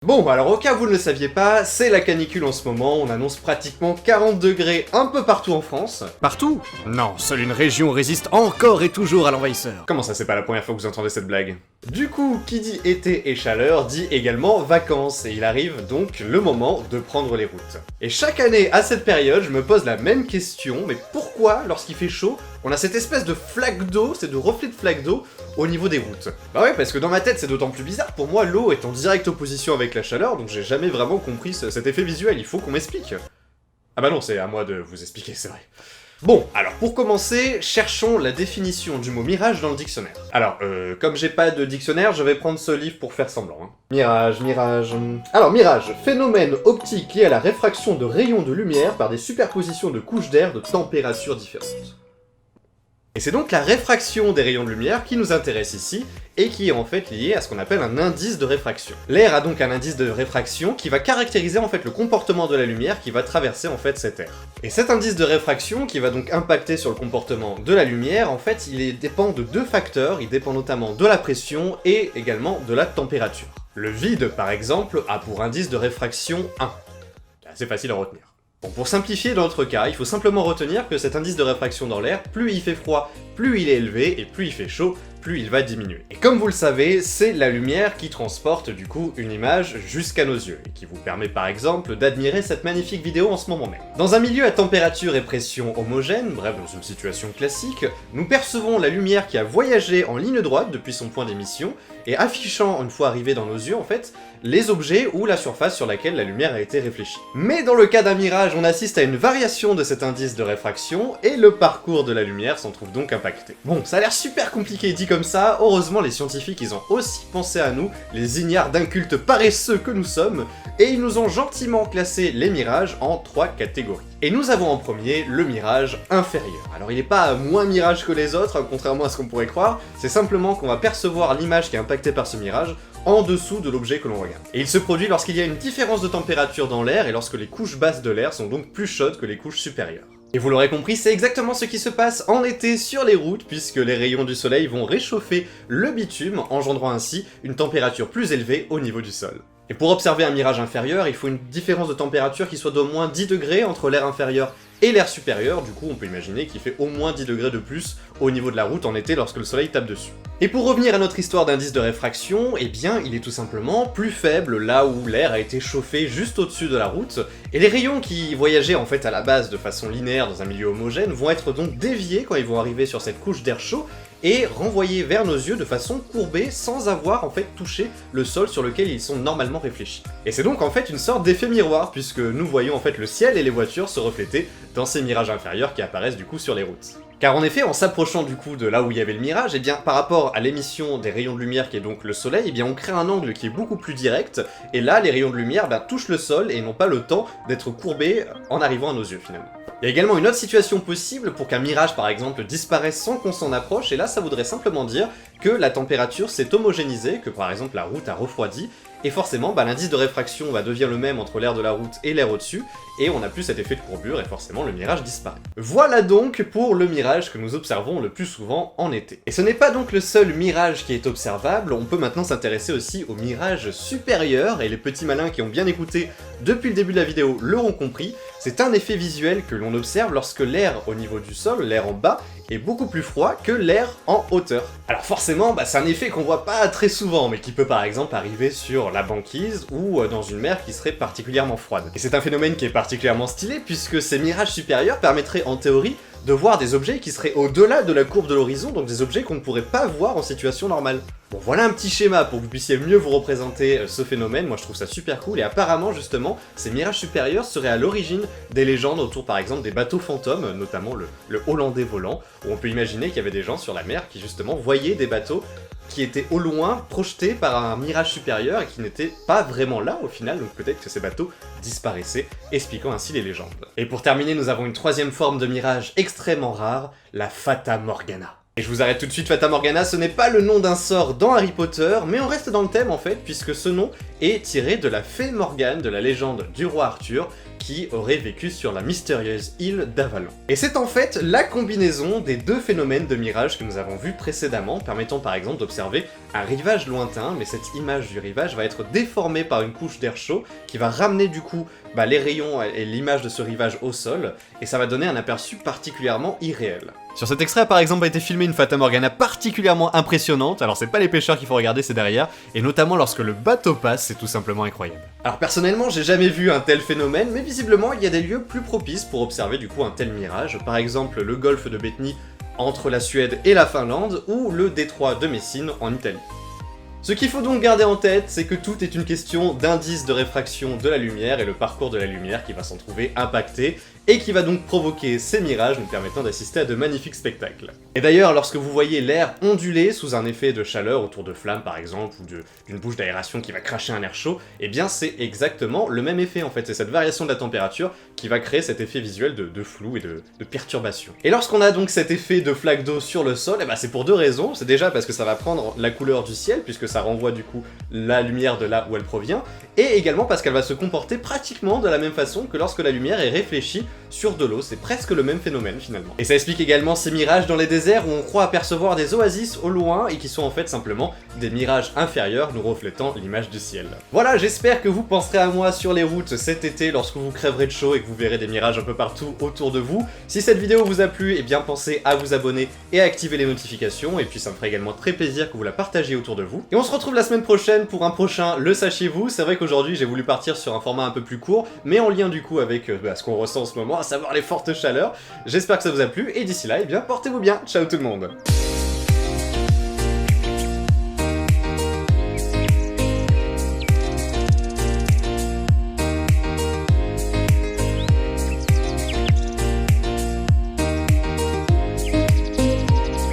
Bon, alors au cas où vous ne le saviez pas, c'est la canicule en ce moment, on annonce pratiquement 40 degrés un peu partout en France. Partout? Non, seule une région résiste encore et toujours à l'envahisseur. Comment ça, c'est pas la première fois que vous entendez cette blague? Du coup, qui dit été et chaleur dit également vacances, et il arrive donc le moment de prendre les routes. Et chaque année, à cette période, je me pose la même question, mais pourquoi, lorsqu'il fait chaud, on a cette espèce de flaque d'eau, de reflet de flaque d'eau, au niveau des routes? Bah ouais, parce que dans ma tête, c'est d'autant plus bizarre, pour moi, l'eau est en directe opposition avec la chaleur, donc j'ai jamais vraiment compris cet effet visuel, il faut qu'on m'explique. Ah bah non, c'est à moi de vous expliquer, c'est vrai. Bon, alors pour commencer, cherchons la définition du mot mirage dans le dictionnaire. Alors, comme j'ai pas de dictionnaire, je vais prendre ce livre pour faire semblant. Hein. Mirage... Alors, mirage, phénomène optique lié à la réfraction de rayons de lumière par des superpositions de couches d'air de températures différentes. Et c'est donc la réfraction des rayons de lumière qui nous intéresse ici, et qui est en fait liée à ce qu'on appelle un indice de réfraction. L'air a donc un indice de réfraction qui va caractériser en fait le comportement de la lumière qui va traverser en fait cet air. Et cet indice de réfraction qui va donc impacter sur le comportement de la lumière, en fait il dépend de deux facteurs, il dépend notamment de la pression et également de la température. Le vide par exemple a pour indice de réfraction 1. C'est assez facile à retenir. Bon, pour simplifier dans notre cas, il faut simplement retenir que cet indice de réfraction dans l'air, plus il fait froid, plus il est élevé, et plus il fait chaud, plus il va diminuer. Et comme vous le savez, c'est la lumière qui transporte du coup une image jusqu'à nos yeux, et qui vous permet par exemple d'admirer cette magnifique vidéo en ce moment même. Dans un milieu à température et pression homogène, bref dans une situation classique, nous percevons la lumière qui a voyagé en ligne droite depuis son point d'émission, et affichant, une fois arrivé dans nos yeux en fait, les objets ou la surface sur laquelle la lumière a été réfléchie. Mais dans le cas d'un mirage, on assiste à une variation de cet indice de réfraction, et le parcours de la lumière s'en trouve donc impacté. Bon, ça a l'air super compliqué dit comme ça, heureusement les scientifiques ils ont aussi pensé à nous, les ignares d'incultes paresseux que nous sommes, et ils nous ont gentiment classé les mirages en 3 catégories. Et nous avons en premier le mirage inférieur. Alors il n'est pas moins mirage que les autres, contrairement à ce qu'on pourrait croire, c'est simplement qu'on va percevoir l'image qui est impactée par ce mirage en dessous de l'objet que l'on regarde. Et il se produit lorsqu'il y a une différence de température dans l'air et lorsque les couches basses de l'air sont donc plus chaudes que les couches supérieures. Et vous l'aurez compris, c'est exactement ce qui se passe en été sur les routes, puisque les rayons du soleil vont réchauffer le bitume, engendrant ainsi une température plus élevée au niveau du sol. Et pour observer un mirage inférieur, il faut une différence de température qui soit d'au moins 10 degrés entre l'air inférieur et l'air supérieur, du coup on peut imaginer qu'il fait au moins 10 degrés de plus au niveau de la route en été lorsque le soleil tape dessus. Et pour revenir à notre histoire d'indice de réfraction, eh bien il est tout simplement plus faible là où l'air a été chauffé juste au-dessus de la route, et les rayons qui voyageaient en fait à la base de façon linéaire dans un milieu homogène vont être donc déviés quand ils vont arriver sur cette couche d'air chaud, et renvoyés vers nos yeux de façon courbée sans avoir en fait touché le sol sur lequel ils sont normalement réfléchis. Et c'est donc en fait une sorte d'effet miroir, puisque nous voyons en fait le ciel et les voitures se refléter dans ces mirages inférieurs qui apparaissent du coup sur les routes. Car en effet, en s'approchant du coup de là où il y avait le mirage, et bien par rapport à l'émission des rayons de lumière qui est donc le soleil, et bien on crée un angle qui est beaucoup plus direct, et là les rayons de lumière touchent le sol et n'ont pas le temps d'être courbés en arrivant à nos yeux finalement. Il y a également une autre situation possible pour qu'un mirage par exemple disparaisse sans qu'on s'en approche, et là ça voudrait simplement dire que la température s'est homogénéisée, que par exemple la route a refroidi, et forcément l'indice de réfraction va devenir le même entre l'air de la route et l'air au-dessus, et on n'a plus cet effet de courbure et forcément le mirage disparaît. Voilà donc pour le mirage que nous observons le plus souvent en été. Et ce n'est pas donc le seul mirage qui est observable, on peut maintenant s'intéresser aussi au mirage supérieur, et les petits malins qui ont bien écouté depuis le début de la vidéo l'auront compris, c'est un effet visuel que l'on observe lorsque l'air au niveau du sol, l'air en bas, est beaucoup plus froid que l'air en hauteur. Alors forcément, c'est un effet qu'on voit pas très souvent, mais qui peut par exemple arriver sur la banquise ou dans une mer qui serait particulièrement froide. Et c'est un phénomène qui est particulièrement stylé puisque ces mirages supérieurs permettraient en théorie de voir des objets qui seraient au-delà de la courbe de l'horizon, donc des objets qu'on ne pourrait pas voir en situation normale. Bon, voilà un petit schéma pour que vous puissiez mieux vous représenter ce phénomène, moi je trouve ça super cool, et apparemment justement, ces mirages supérieurs seraient à l'origine des légendes autour par exemple des bateaux fantômes, notamment le Hollandais volant, où on peut imaginer qu'il y avait des gens sur la mer qui justement voyaient des bateaux qui étaient au loin projetés par un mirage supérieur et qui n'étaient pas vraiment là au final, donc peut-être que ces bateaux disparaissaient, expliquant ainsi les légendes. Et pour terminer, nous avons une troisième forme de mirage extrêmement rare, la Fata Morgana. Et je vous arrête tout de suite, Fata Morgana, ce n'est pas le nom d'un sort dans Harry Potter, mais on reste dans le thème en fait, puisque ce nom est tiré de la fée Morgane de la légende du roi Arthur, qui auraient vécu sur la mystérieuse île d'Avalon. Et c'est en fait la combinaison des deux phénomènes de mirage que nous avons vus précédemment, permettant par exemple d'observer un rivage lointain, mais cette image du rivage va être déformée par une couche d'air chaud qui va ramener du coup les rayons et l'image de ce rivage au sol, et ça va donner un aperçu particulièrement irréel. Sur cet extrait, par exemple, a été filmé une Fata Morgana particulièrement impressionnante, alors c'est pas les pêcheurs qu'il faut regarder, c'est derrière, et notamment lorsque le bateau passe, c'est tout simplement incroyable. Alors personnellement, j'ai jamais vu un tel phénomène, mais visiblement, il y a des lieux plus propices pour observer du coup un tel mirage, par exemple le golfe de Bethny entre la Suède et la Finlande, ou le détroit de Messine en Italie. Ce qu'il faut donc garder en tête, c'est que tout est une question d'indice de réfraction de la lumière et le parcours de la lumière qui va s'en trouver impacté, et qui va donc provoquer ces mirages nous permettant d'assister à de magnifiques spectacles. Et d'ailleurs, lorsque vous voyez l'air onduler sous un effet de chaleur autour de flammes par exemple, ou d'une bouche d'aération qui va cracher un air chaud, eh bien c'est exactement le même effet en fait, c'est cette variation de la température qui va créer cet effet visuel de flou et de perturbation. Et lorsqu'on a donc cet effet de flaque d'eau sur le sol, c'est pour deux raisons. C'est déjà parce que ça va prendre la couleur du ciel, puisque ça renvoie du coup la lumière de là où elle provient, et également parce qu'elle va se comporter pratiquement de la même façon que lorsque la lumière est réfléchie sur de l'eau, c'est presque le même phénomène finalement. Et ça explique également ces mirages dans les déserts où on croit apercevoir des oasis au loin et qui sont en fait simplement des mirages inférieurs nous reflétant l'image du ciel. Voilà, j'espère que vous penserez à moi sur les routes cet été lorsque vous crèverez de chaud et que vous verrez des mirages un peu partout autour de vous. Si cette vidéo vous a plu, eh bien pensez à vous abonner et à activer les notifications, et puis ça me ferait également très plaisir que vous la partagiez autour de vous. Et on se retrouve la semaine prochaine pour un prochain Le Sachiez-vous. C'est vrai qu'aujourd'hui j'ai voulu partir sur un format un peu plus court, mais en lien du coup avec ce qu'on ressent en ce moment, à savoir les fortes chaleurs. J'espère que ça vous a plu, et d'ici là, eh bien portez-vous bien. Ciao tout le monde.